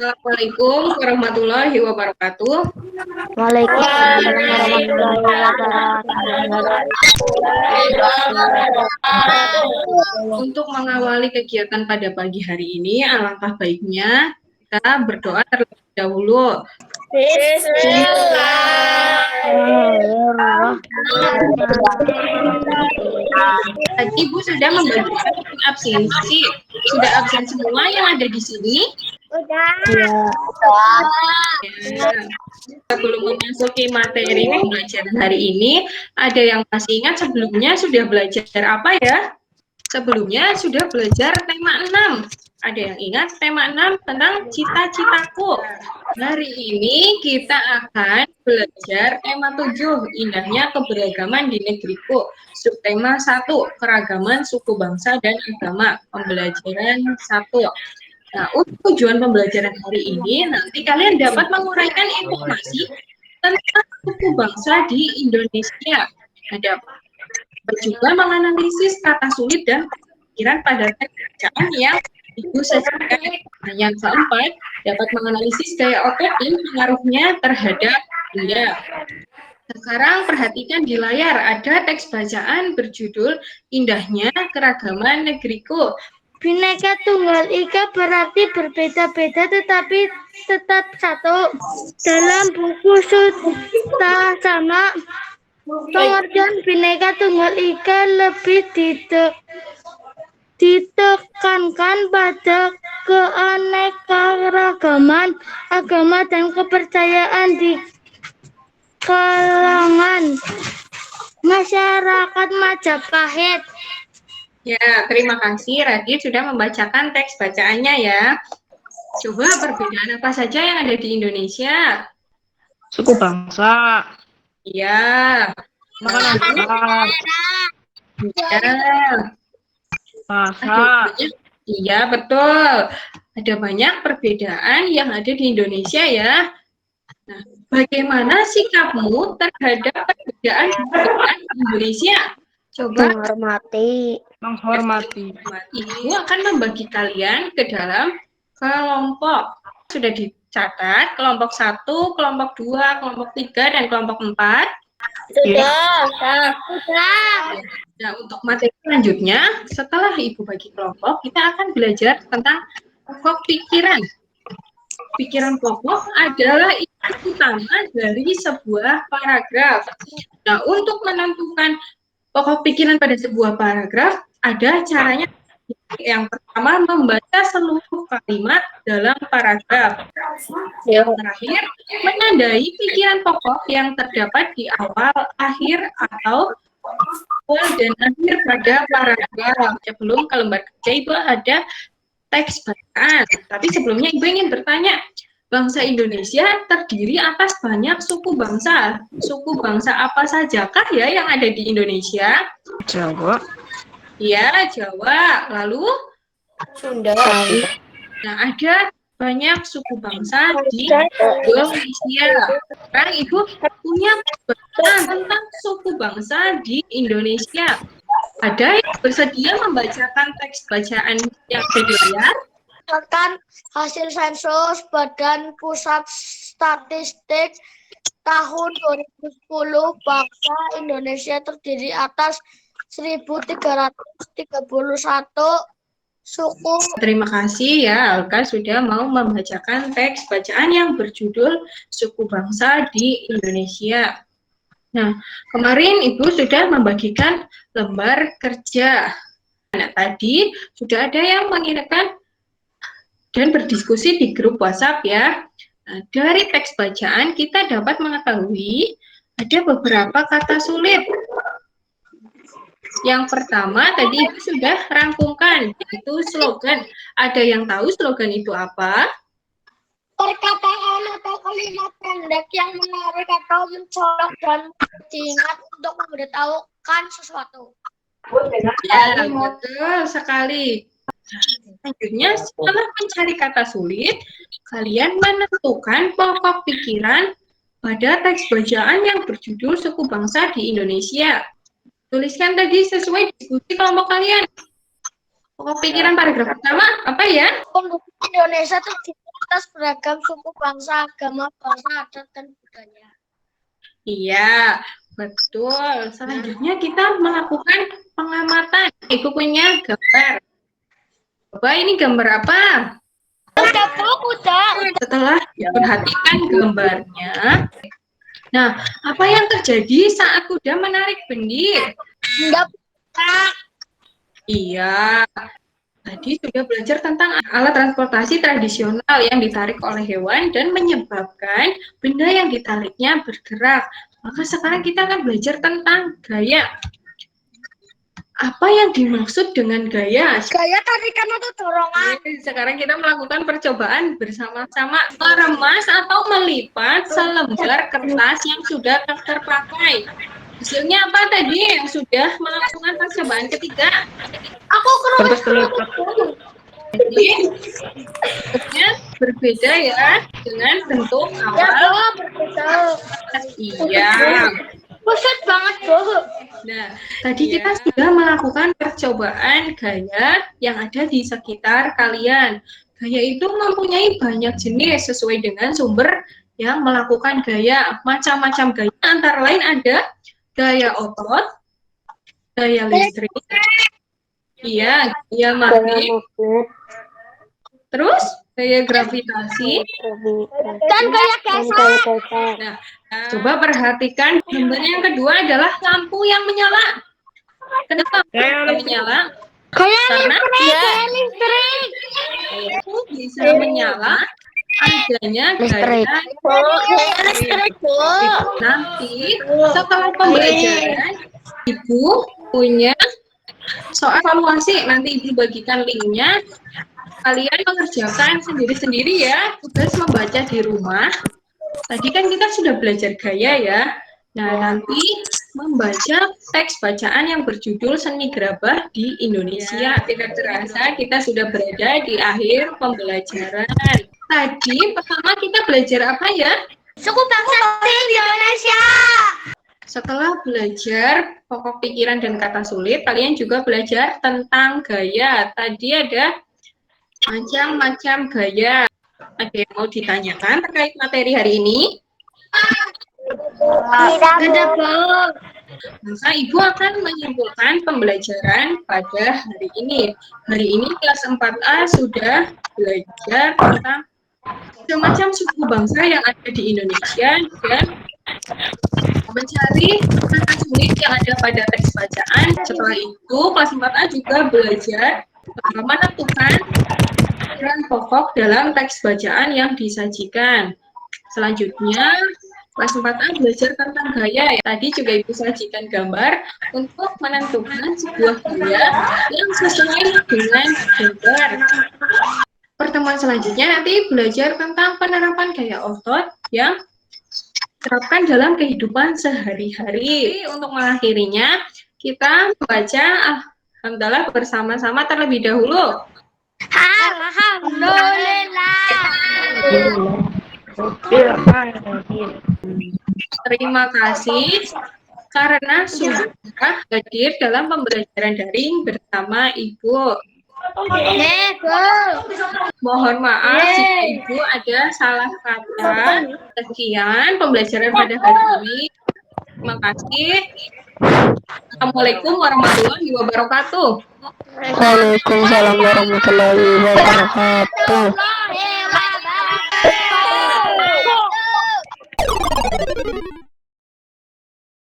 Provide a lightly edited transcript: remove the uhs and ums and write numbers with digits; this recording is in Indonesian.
Assalamualaikum warahmatullahi wabarakatuh. Waalaikumsalam warahmatullahi wabarakatuh. Untuk mengawali kegiatan pada pagi hari ini, alangkah baiknya kita berdoa terlebih dahulu. Tadi Ibu sudah membagikan absensi. Sudah absen semua yang ada di sini? Ya. Sebelum memasuki materi pembelajaran hari ini, ada yang masih ingat sebelumnya sudah belajar apa ya? Sebelumnya sudah belajar tema 6. Ada yang ingat tema 6 tentang cita-citaku. Hari ini kita akan belajar tema 7, indahnya keberagaman di negeriku. Subtema 1, keragaman suku bangsa dan agama. Pembelajaran 1. Nah, untuk tujuan pembelajaran hari ini, nanti kalian dapat menguraikan informasi tentang suku bangsa di Indonesia. Ada juga menganalisis kata sulit dan pikiran pada teks bacaan yang Ibu sajikan. Nah, yang keempat, dapat menganalisis gaya otot dan pengaruhnya terhadap benda. Sekarang perhatikan di layar, ada teks bacaan berjudul Indahnya Keragaman Negeriku. Bhinneka Tunggal Ika berarti berbeda-beda tetapi tetap satu. Dalam buku Suta Sama, pengertian Bhinneka Tunggal Ika lebih ditekankan pada keanekaragaman agama dan kepercayaan di kalangan masyarakat Majapahit. Ya, terima kasih Radit sudah membacakan teks bacaannya ya. Coba perbedaan apa saja yang ada di Indonesia? Suku bangsa. Iya. Makanan khas. Iya. Bahasa. Iya, betul. Ada banyak perbedaan yang ada di Indonesia ya. Nah, bagaimana sikapmu terhadap perbedaan di Indonesia? Coba menghormati. Ibu akan membagi kalian ke dalam kelompok. Sudah dicatat kelompok 1, kelompok 2, kelompok 3, dan kelompok 4. Sudah. Nah, untuk materi selanjutnya, setelah Ibu bagi kelompok, kita akan belajar tentang pokok pikiran. Pikiran pokok adalah inti utama dari sebuah paragraf. Nah, untuk menentukan pokok pikiran pada sebuah paragraf, ada caranya. Yang pertama, membaca seluruh kalimat dalam paragraf. Yang terakhir, menandai pikiran pokok yang terdapat di awal, akhir, atau awal dan akhir pada paragraf. Sebelum ke lembar kerja, Ibu ada teks bacaan. Tapi sebelumnya Ibu ingin bertanya, bangsa Indonesia terdiri atas banyak suku bangsa. Suku bangsa apa sajakah ya yang ada di Indonesia? Jawa. Iya, Jawa. Lalu? Sunda. Nah, ada banyak suku bangsa di Indonesia. Sekarang Ibu punya pengetahuan tentang suku bangsa di Indonesia. Ada yang bersedia membacakan teks bacaan yang ada di layar? Berdasarkan hasil sensus Badan Pusat Statistik tahun 2010, bangsa Indonesia terdiri atas 1.331 suku. Terima kasih ya, Alka sudah mau membacakan teks bacaan yang berjudul Suku Bangsa di Indonesia. Nah, kemarin Ibu sudah membagikan lembar kerja. Nah, tadi sudah ada yang mengirimkan dan berdiskusi di grup WhatsApp ya. Nah, dari teks bacaan kita dapat mengetahui ada beberapa kata sulit. Yang pertama tadi Ibu sudah rangkumkan, yaitu slogan. Ada yang tahu slogan itu apa? Perkataan atau kalimat pendek yang menarik atau mencolok dan diingat untuk memberitahukan sesuatu. Ya, betul sekali. Selanjutnya, setelah mencari kata sulit, kalian menentukan pokok pikiran pada teks bacaan yang berjudul Suku Bangsa di Indonesia. Tuliskan tadi sesuai diskusi kelompok kalian. Pokok pikiran paragraf pertama apa ya? Indonesia terdiri atas beragam suku bangsa, agama, bangsa, adat, dan budaya. Iya, betul. Selanjutnya kita melakukan pengamatan. Ibu punya gambar. Coba ini gambar apa? Udah, Bu, udah. Setelah perhatikan gambarnya, nah, apa yang terjadi saat kuda menarik bendir? Enggak, Iya, tadi sudah belajar tentang alat transportasi tradisional yang ditarik oleh hewan dan menyebabkan benda yang ditariknya bergerak. Maka sekarang kita akan belajar tentang gaya. Apa yang dimaksud dengan gaya? gaya tarikan atau dorongan. Sekarang kita melakukan percobaan bersama-sama meremas atau melipat selembar kertas yang sudah terpakai. Hasilnya apa tadi yang sudah melakukan percobaan ketiga? Aku Kertas terlipat. Jadi, bentuknya berbeda ya dengan bentuk Ya, awal. Bu, berbeda. Iya. Buset banget, Bu. Nah, tadi kita sudah melakukan percobaan gaya yang ada di sekitar kalian. Gaya itu mempunyai banyak jenis sesuai dengan sumber yang melakukan gaya. Macam-macam gaya antara lain ada gaya otot, gaya listrik, iya, gaya magnet, terus gaya gravitasi. Dan gaya geser. Nah, coba perhatikan gambar yang kedua adalah lampu yang menyala. Kenapa lampu menyala? Gaya Karena listrik. lampu bisa menyala adanya gaya. Listrik, Bu. Nanti setelah pembelajaran, Ibu punya soal evaluasi. Nanti Ibu bagikan linknya. Kalian mengerjakan sendiri-sendiri ya, tugas membaca di rumah. Tadi kan kita sudah belajar gaya ya. Nah, nanti membaca teks bacaan yang berjudul Seni Gerabah di Indonesia. Tidak terasa kita sudah berada di akhir pembelajaran. Tadi pertama kita belajar apa ya? Suku bangsa di Indonesia. Setelah belajar pokok pikiran dan kata sulit, kalian juga belajar tentang gaya. Tadi ada macam-macam gaya. Ada yang mau ditanyakan terkait materi hari ini? Ada, Bu. Maka Ibu akan menyimpulkan pembelajaran pada hari ini. Hari ini kelas 4A sudah belajar tentang macam-macam suku bangsa yang ada di Indonesia dan mencari kata sulit yang ada pada teks bacaan. Setelah itu, kelas 4A juga belajar menentukan peran pokok dalam teks bacaan yang disajikan. Selanjutnya, kelas 4A belajar tentang gaya. Tadi juga Ibu sajikan gambar untuk menentukan sebuah gaya yang sesuai dengan gambar. Pertemuan selanjutnya nanti belajar tentang penerapan gaya otot yang terapkan dalam kehidupan sehari-hari. Untuk mengakhirinya, kita membaca alhamdulillah bersama-sama terlebih dahulu. Alhamdulillah. Terima kasih karena sudah hadir dalam pembelajaran daring bersama Ibu. Bu. Mohon maaf jika Ibu ada salah kata. Sekian pembelajaran pada hari ini. Terima kasih. Assalamualaikum warahmatullahi wabarakatuh. Waalaikumsalam warahmatullahi wabarakatuh.